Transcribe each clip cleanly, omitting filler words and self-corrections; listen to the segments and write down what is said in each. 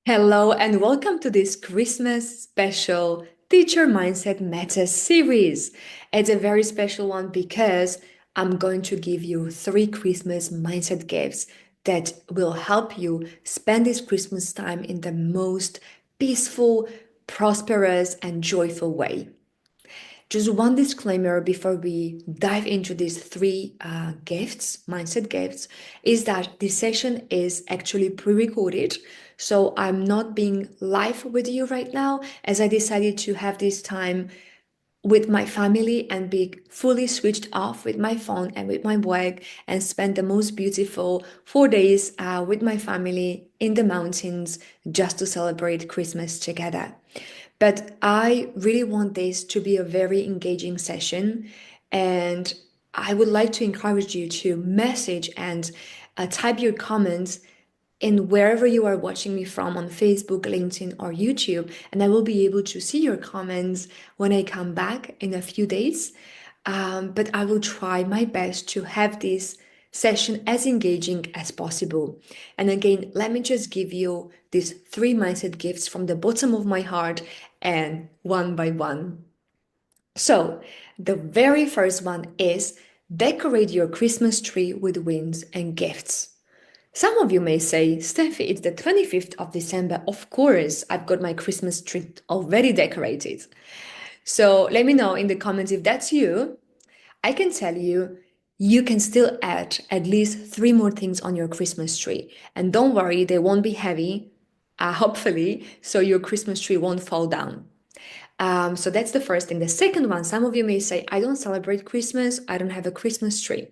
Hello and welcome to this Christmas special Teacher Mindset Meta series. It's a very special one because I'm going to give you three Christmas mindset gifts that will help you spend this Christmas time in the most peaceful, prosperous, and joyful way. Just one disclaimer before we dive into these three gifts, mindset gifts, is that this session is actually pre recorded. So I'm not being live with you right now as I decided to have this time with my family and be fully switched off with my phone and with my work and spend the most beautiful 4 days with my family in the mountains just to celebrate Christmas together. But I really want this to be a very engaging session, and I would like to encourage you to message and type your comments in wherever you are watching me from on Facebook, LinkedIn, or YouTube, and I will be able to see your comments when I come back in a few days. But I will try my best to have this session as engaging as possible. And again, let me just give you these three mindset gifts from the bottom of my heart and one by one. So, the very first one is decorate your Christmas tree with wins and gifts. Some of you may say, Steffi, it's the 25th of December. Of course, I've got my Christmas tree already decorated. So let me know in the comments if that's you. I can tell you, you can still add at least three more things on your Christmas tree. And don't worry, they won't be heavy, hopefully, so your Christmas tree won't fall down. So that's the first thing. The second one, some of you may say, I don't celebrate Christmas, I don't have a Christmas tree.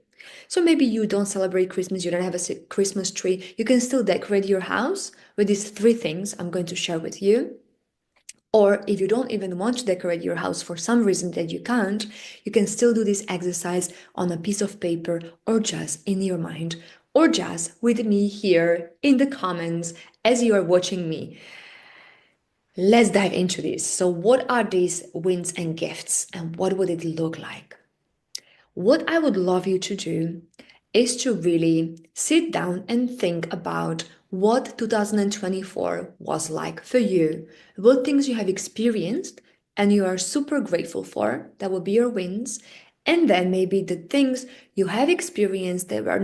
So maybe you don't celebrate Christmas, you don't have a Christmas tree. You can still decorate your house with these three things I'm going to share with you. Or if you don't even want to decorate your house for some reason that you can't, you can still do this exercise on a piece of paper or just in your mind or just with me here in the comments as you are watching me. Let's dive into this. So, what are these wins and gifts, and what would it look like? What I would love you to do is to really sit down and think about what 2024 was like for you, what things you have experienced and you are super grateful for, that will be your wins, and then maybe the things you have experienced that were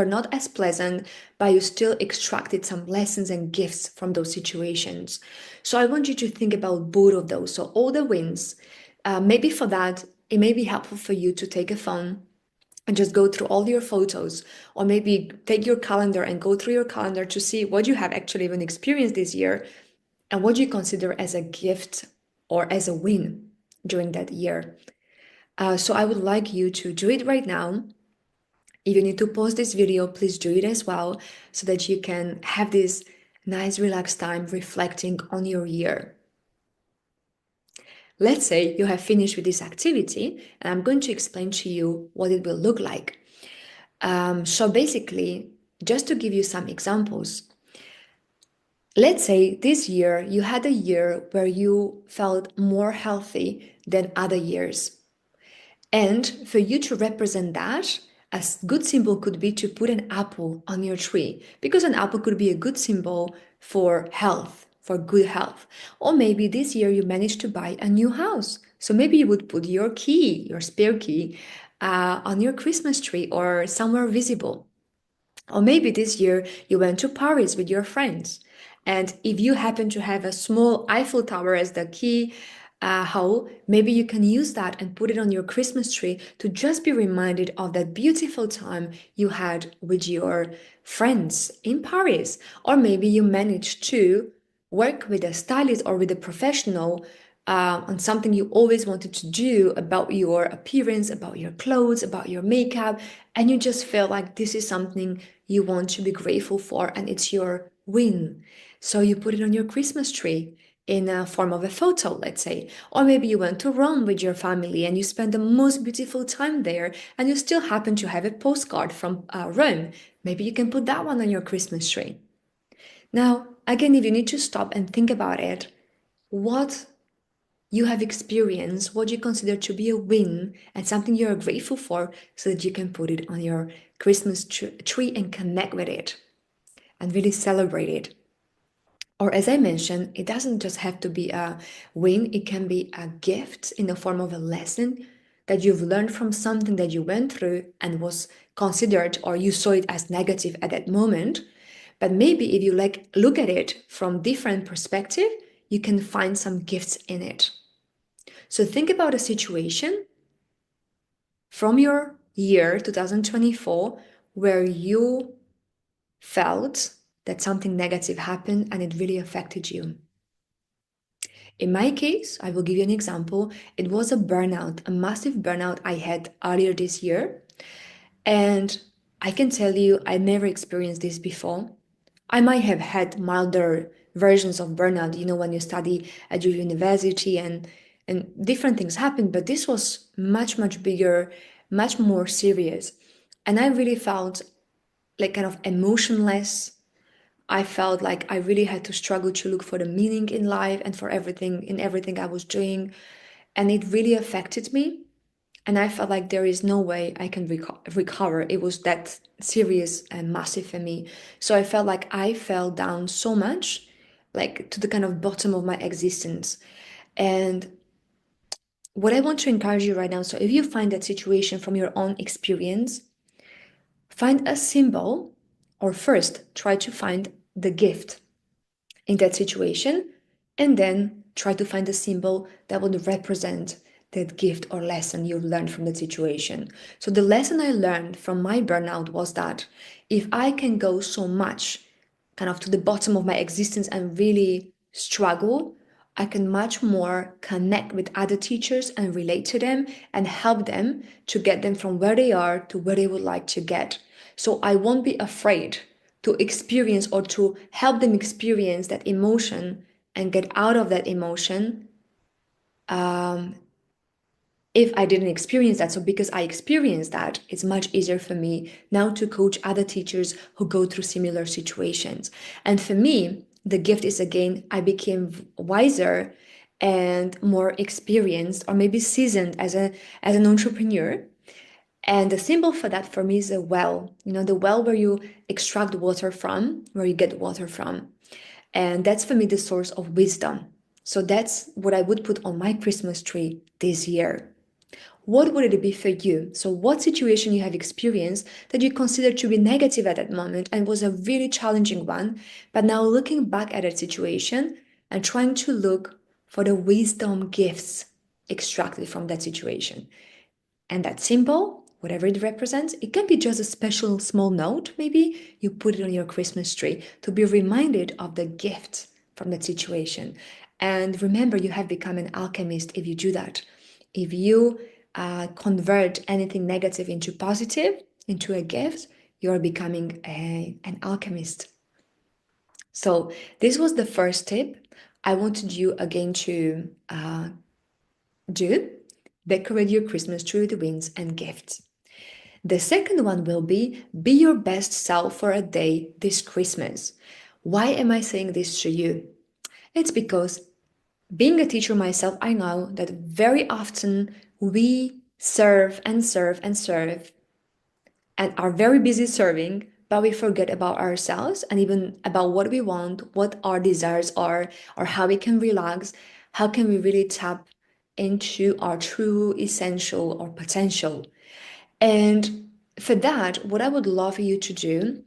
not as pleasant, but you still extracted some lessons and gifts from those situations. So I want you to think about both of those. So all the wins. Maybe for that, it may be helpful for you to take a phone and just go through all your photos, or maybe take your calendar and go through your calendar to see what you have actually even experienced this year and what you consider as a gift or as a win during that year. So I would like you to do it right now. If you need to pause this video, please do it as well so that you can have this nice relaxed time reflecting on your year. Let's say you have finished with this activity, and I'm going to explain to you what it will look like. So basically, just to give you some examples, let's say this year you had a year where you felt more healthy than other years. And for you to represent that, a good symbol could be to put an apple on your tree, because an apple could be a good symbol for health, for good health. Or maybe this year you managed to buy a new house. So maybe you would put your key, your spare key, on your Christmas tree or somewhere visible. Or maybe this year you went to Paris with your friends. And if you happen to have a small Eiffel Tower as the key hole, maybe you can use that and put it on your Christmas tree to just be reminded of that beautiful time you had with your friends in Paris. Or maybe you managed to work with a stylist or with a professional on something you always wanted to do about your appearance, about your clothes, about your makeup, and you just feel like this is something you want to be grateful for and it's your win. So you put it on your Christmas tree in a form of a photo, let's say. Or maybe you went to Rome with your family and you spent the most beautiful time there and you still happen to have a postcard from Rome. Maybe you can put that one on your Christmas tree. Now, again, if you need to stop and think about it, what you have experienced, what you consider to be a win and something you are grateful for, so that you can put it on your Christmas tree and connect with it and really celebrate it. Or as I mentioned, it doesn't just have to be a win, it can be a gift in the form of a lesson that you've learned from something that you went through and was considered or you saw it as negative at that moment. But maybe if you look at it from different perspective, you can find some gifts in it. So think about a situation from your year 2024 where you felt that something negative happened and it really affected you. In my case, I will give you an example. It was a burnout, a massive burnout I had earlier this year. And I can tell you, I never experienced this before. I might have had milder versions of burnout, when you study at your university and different things happen, but this was much, much bigger, much more serious. And I really felt like kind of emotionless. I felt like I really had to struggle to look for the meaning in life and for everything in everything I was doing. And it really affected me. And I felt like there is no way I can recover. It was that serious and massive for me. So I felt like I fell down so much, like to the kind of bottom of my existence. And what I want to encourage you right now, so if you find that situation from your own experience, find a symbol, or first try to find the gift in that situation, and then try to find a symbol that would represent that gift or lesson you learned from the situation. So the lesson I learned from my burnout was that if I can go so much kind of to the bottom of my existence and really struggle, I can much more connect with other teachers and relate to them and help them to get them from where they are to where they would like to get. So I won't be afraid to experience or to help them experience that emotion and get out of that emotion if I didn't experience that. So because I experienced that, it's much easier for me now to coach other teachers who go through similar situations. And for me, the gift is again, I became wiser and more experienced or maybe seasoned as an entrepreneur. And the symbol for that for me is a well, the well where you extract water from, where you get water from. And that's for me the source of wisdom. So that's what I would put on my Christmas tree this year. What would it be for you? So, what situation you have experienced that you considered to be negative at that moment and was a really challenging one, but now looking back at that situation and trying to look for the wisdom gifts extracted from that situation. And that symbol, whatever it represents, it can be just a special small note. Maybe you put it on your Christmas tree to be reminded of the gift from that situation. And remember, you have become an alchemist if you do that. If you convert anything negative into positive, into a gift, you're becoming an alchemist. So, this was the first tip I wanted you again to do. Decorate your Christmas tree with wins and gifts. The second one will be your best self for a day this Christmas. Why am I saying this to you? It's because being a teacher myself, I know that very often we serve and serve and serve and are very busy serving, but we forget about ourselves and even about what we want, what our desires are, or how we can relax, how can we really tap into our true essential or potential. And for that, what I would love for you to do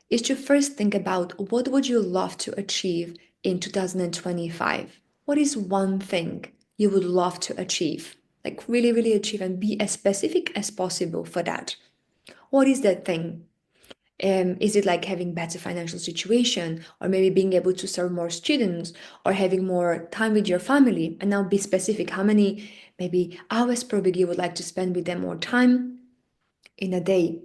is to first think about what would you love to achieve in 2025? What is one thing you would love to achieve? Like really, really achieve and be as specific as possible for that. What is that thing? Is it like having better financial situation or maybe being able to serve more students or having more time with your family? And now be specific how many maybe hours per week you would like to spend with them more time in a day.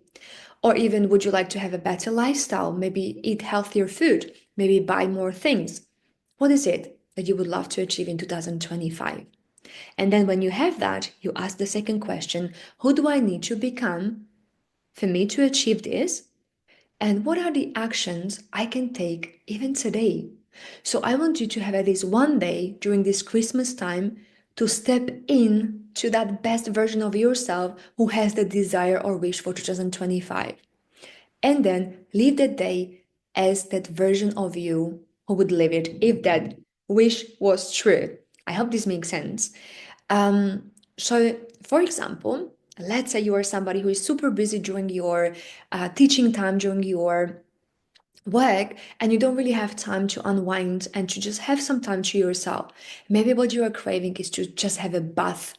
Or even would you like to have a better lifestyle? Maybe eat healthier food, maybe buy more things. What is it that you would love to achieve in 2025? And then when you have that, you ask the second question, who do I need to become for me to achieve this? And what are the actions I can take even today? So I want you to have at least one day during this Christmas time to step in to that best version of yourself who has the desire or wish for 2025. And then live that day as that version of you who would live it if that wish was true. I hope this makes sense. So, for example, let's say you are somebody who is super busy during your teaching time, during your work, and you don't really have time to unwind and to just have some time to yourself. Maybe what you are craving is to just have a bath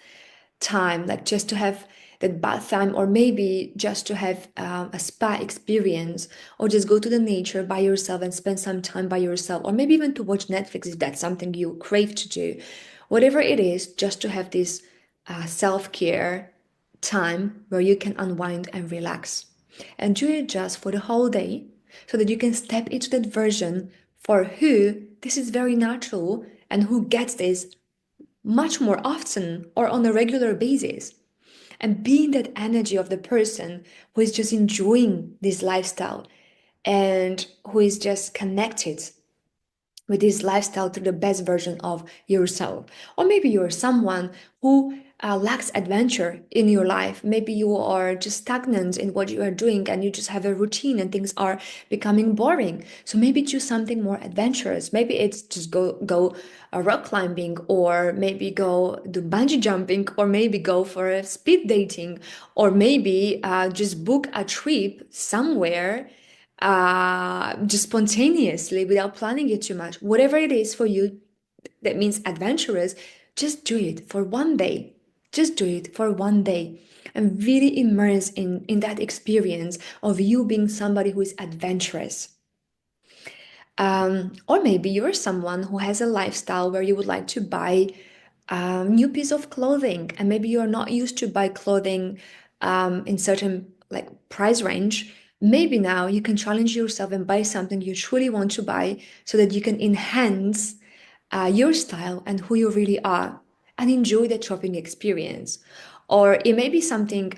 time, like just to have that bath time, or maybe just to have a spa experience, or just go to the nature by yourself and spend some time by yourself, or maybe even to watch Netflix if that's something you crave to do. Whatever it is, just to have this self-care time where you can unwind and relax. And do it just for the whole day so that you can step into that version for who this is very natural and who gets this much more often or on a regular basis. And being that energy of the person who is just enjoying this lifestyle and who is just connected with this lifestyle to the best version of yourself. Or maybe you're someone who lacks adventure in your life. Maybe you are just stagnant in what you are doing and you just have a routine and things are becoming boring. So maybe choose something more adventurous. Maybe it's just go rock climbing, or maybe go do bungee jumping, or maybe go for a speed dating, or maybe just book a trip somewhere just spontaneously without planning it too much. Whatever it is for you that means adventurous, just do it for one day. Just do it for one day and really immerse in that experience of you being somebody who is adventurous. Or maybe you're someone who has a lifestyle where you would like to buy a new piece of clothing, and maybe you're not used to buy clothing in certain like price range. Maybe now you can challenge yourself and buy something you truly want to buy so that you can enhance your style and who you really are and enjoy the shopping experience. Or it may be something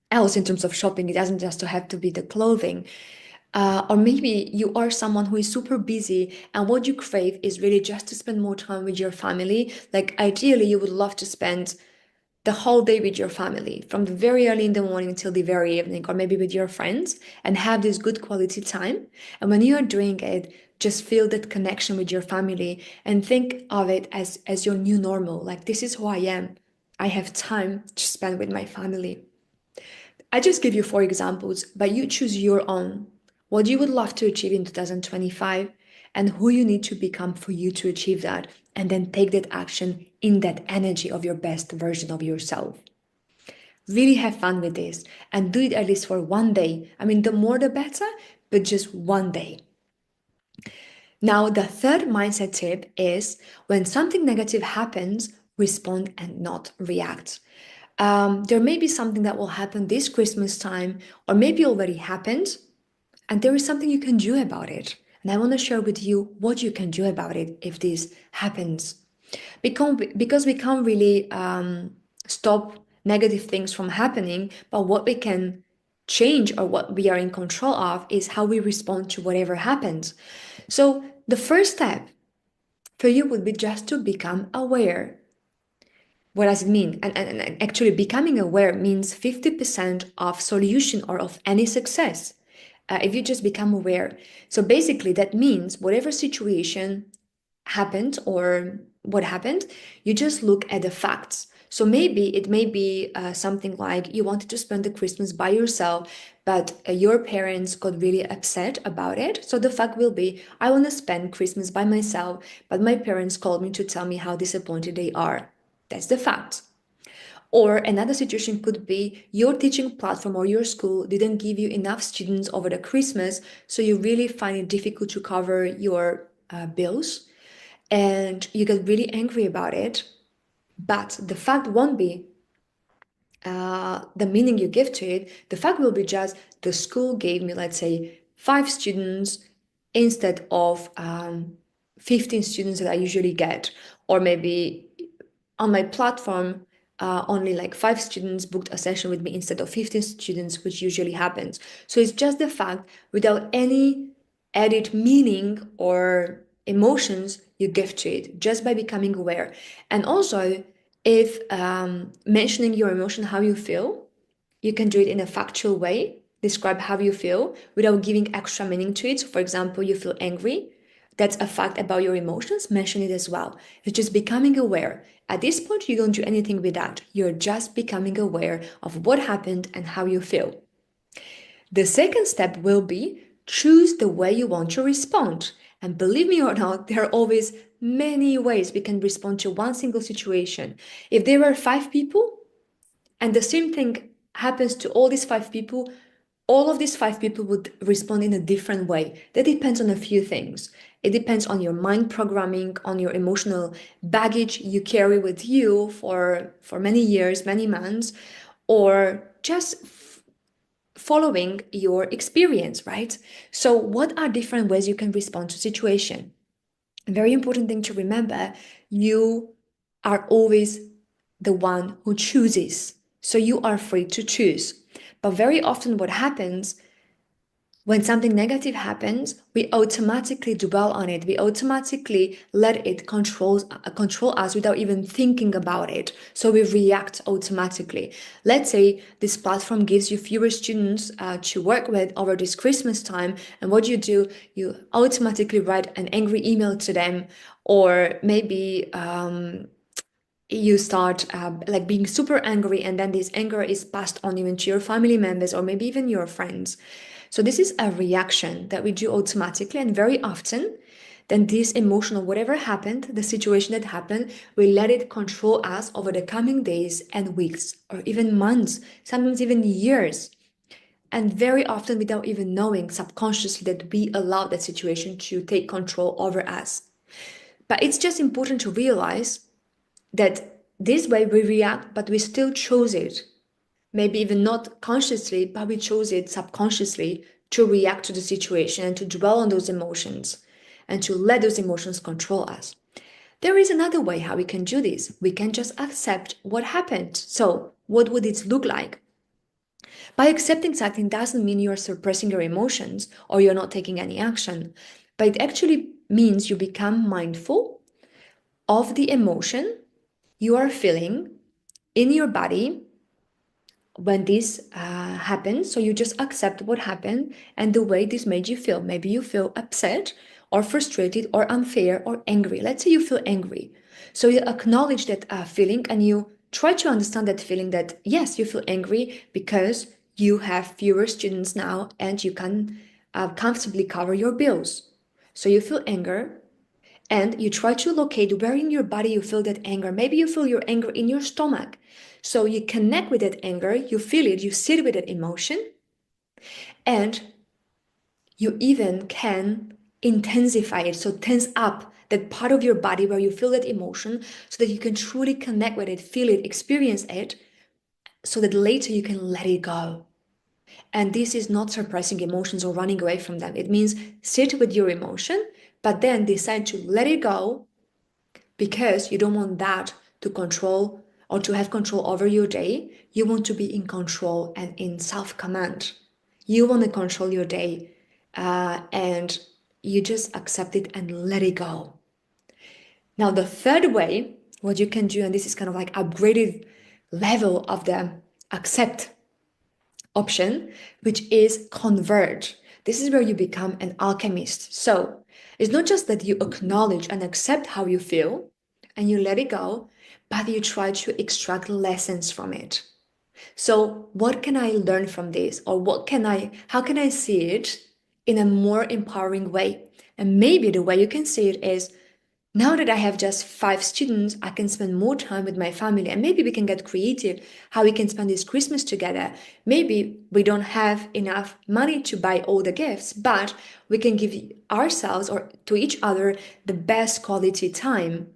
else in terms of shopping. It doesn't just have to be the clothing. Or maybe you are someone who is super busy and what you crave is really just to spend more time with your family. Like ideally, you would love to spend the whole day with your family from the very early in the morning till the very evening, or maybe with your friends and have this good quality time. And when you are doing it, just feel that connection with your family and think of it as your new normal. Like, this is who I am. I have time to spend with my family. I just give you four examples, but you choose your own. What you would love to achieve in 2025 and who you need to become for you to achieve that, and then take that action in that energy of your best version of yourself. Really have fun with this and do it at least for one day. I mean, the more the better, but just one day. Now, the third mindset tip is when something negative happens, respond and not react. There may be something that will happen this Christmas time, or maybe already happened, and there is something you can do about it. And I want to share with you what you can do about it if this happens. Because we can't really stop negative things from happening, but what we can change or what we are in control of is how we respond to whatever happens. So the first step for you would be just to become aware. What does it mean? And actually, becoming aware means 50% of solution or of any success. If you just become aware. So basically, that means whatever situation happened or what happened, you just look at the facts. So maybe it may be something like you wanted to spend the Christmas by yourself, but your parents got really upset about it. So the fact will be, I want to spend Christmas by myself, but my parents called me to tell me how disappointed they are. That's the fact. Or another situation could be your teaching platform or your school didn't give you enough students over the Christmas, so you really find it difficult to cover your bills and you get really angry about it. But the fact won't be the meaning you give to it. The fact will be just the school gave me, let's say, 5 students instead of 15 students that I usually get. Or maybe on my platform, only like 5 students booked a session with me instead of 15 students, which usually happens. So it's just the fact without any added meaning or emotions you give to it just by becoming aware. And also, if mentioning your emotion, how you feel, you can do it in a factual way. Describe how you feel without giving extra meaning to it. So, for example, you feel angry. that's a fact about your emotions, mention it as well. It's just becoming aware. At this point, you don't do anything with that. You're just becoming aware of what happened and how you feel. The second step will be choose the way you want to respond. And believe me or not, there are always many ways we can respond to one single situation. If there were 5 people and the same thing happens to all these 5 people, all of these 5 people would respond in a different way. That depends on a few things. It depends on your mind programming, on your emotional baggage you carry with you for many years, many months, or just following your experience, right? So what are different ways you can respond to situation? A very important thing to remember, you are always the one who chooses. So you are free to choose. But very often what happens when something negative happens, we automatically dwell on it. We automatically let it control us without even thinking about it. So we react automatically. Let's say this platform gives you fewer students to work with over this Christmas time. And what do? You automatically write an angry email to them, or maybe you start like being super angry, and then this anger is passed on even to your family members or maybe even your friends. So this is a reaction that we do automatically, and very often then this emotional whatever happened, the situation that happened, we let it control us over the coming days and weeks or even months, sometimes even years. And very often without even knowing subconsciously that we allow that situation to take control over us. But it's just important to realize that this way we react, but we still chose it. Maybe even not consciously, but we chose it subconsciously to react to the situation and to dwell on those emotions and to let those emotions control us. There is another way how we can do this. We can just accept what happened. So, what would it look like? By accepting something doesn't mean you're suppressing your emotions or you're not taking any action, but it actually means you become mindful of the emotion you are feeling in your body when this happens. So you just accept what happened and the way this made you feel. Maybe you feel upset or frustrated or unfair or angry. Let's say you feel angry. So you acknowledge that feeling and you try to understand that feeling, that yes, you feel angry because you have fewer students now and you can comfortably cover your bills. So you feel anger, and you try to locate where in your body you feel that anger. Maybe you feel your anger in your stomach. So you connect with that anger, you feel it, you sit with that emotion, and you even can intensify it. So tense up that part of your body where you feel that emotion so that you can truly connect with it, feel it, experience it, so that later you can let it go. And this is not suppressing emotions or running away from them. It means sit with your emotion, but then decide to let it go because you don't want that to control or to have control over your day. You want to be in control and in self command. You want to control your day, and you just accept it and let it go. Now, the third way, what you can do, and this is kind of like upgraded level of the accept option, which is converge. This is where you become an alchemist. So it's not just that you acknowledge and accept how you feel and you let it go, but you try to extract lessons from it. So what can I learn from this? Or how can I see it in a more empowering way? And maybe the way you can see it is, now that I have just 5 students, I can spend more time with my family, and maybe we can get creative how we can spend this Christmas together. Maybe we don't have enough money to buy all the gifts, but we can give ourselves or to each other the best quality time.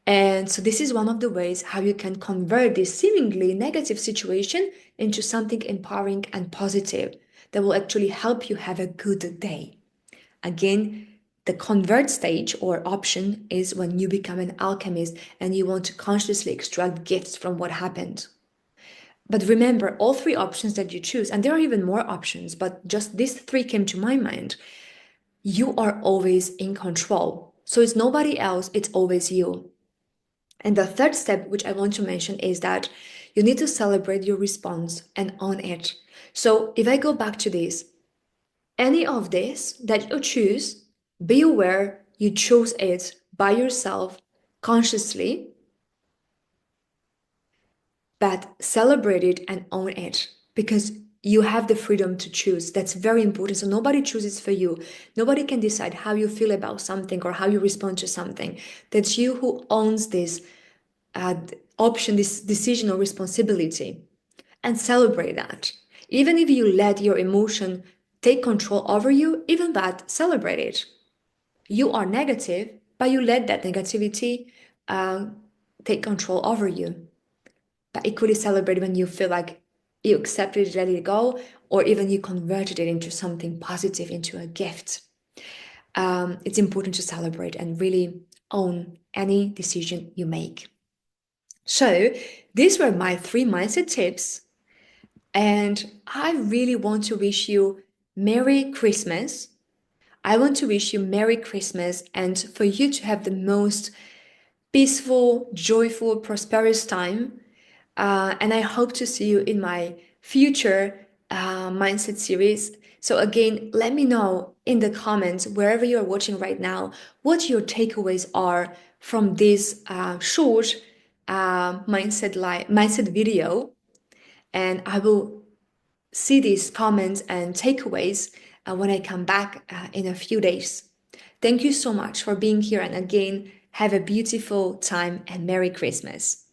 And so this is one of the ways how you can convert this seemingly negative situation into something empowering and positive that will actually help you have a good day. Again, the convert stage or option is when you become an alchemist and you want to consciously extract gifts from what happened. But remember, all 3 options that you choose, and there are even more options, but just these 3 came to my mind, you are always in control. So it's nobody else, it's always you. And the third step, which I want to mention, is that you need to celebrate your response and own it. So if I go back to this, any of this that you choose, be aware you chose it by yourself consciously, but celebrate it and own it because you have the freedom to choose. That's very important. So nobody chooses for you. Nobody can decide how you feel about something or how you respond to something. That's you who owns this uh, option, this decision or responsibility, and celebrate that. Even if you let your emotion take control over you, even that, celebrate it. You are negative, but you let that negativity uh, take control over you. But equally celebrate when you feel like you accepted it, let it go, or even you converted it into something positive, into a gift. It's important to celebrate and really own any decision you make. So, these were my 3 mindset tips, and I really want to wish you Merry Christmas. I want to wish you Merry Christmas and for you to have the most peaceful, joyful, prosperous time. And I hope to see you in my future mindset series. So, again, let me know in the comments, wherever you're watching right now, what your takeaways are from this short mindset video. And I will see these comments and takeaways when I come back in a few days. Thank you so much for being here. And again, have a beautiful time and Merry Christmas.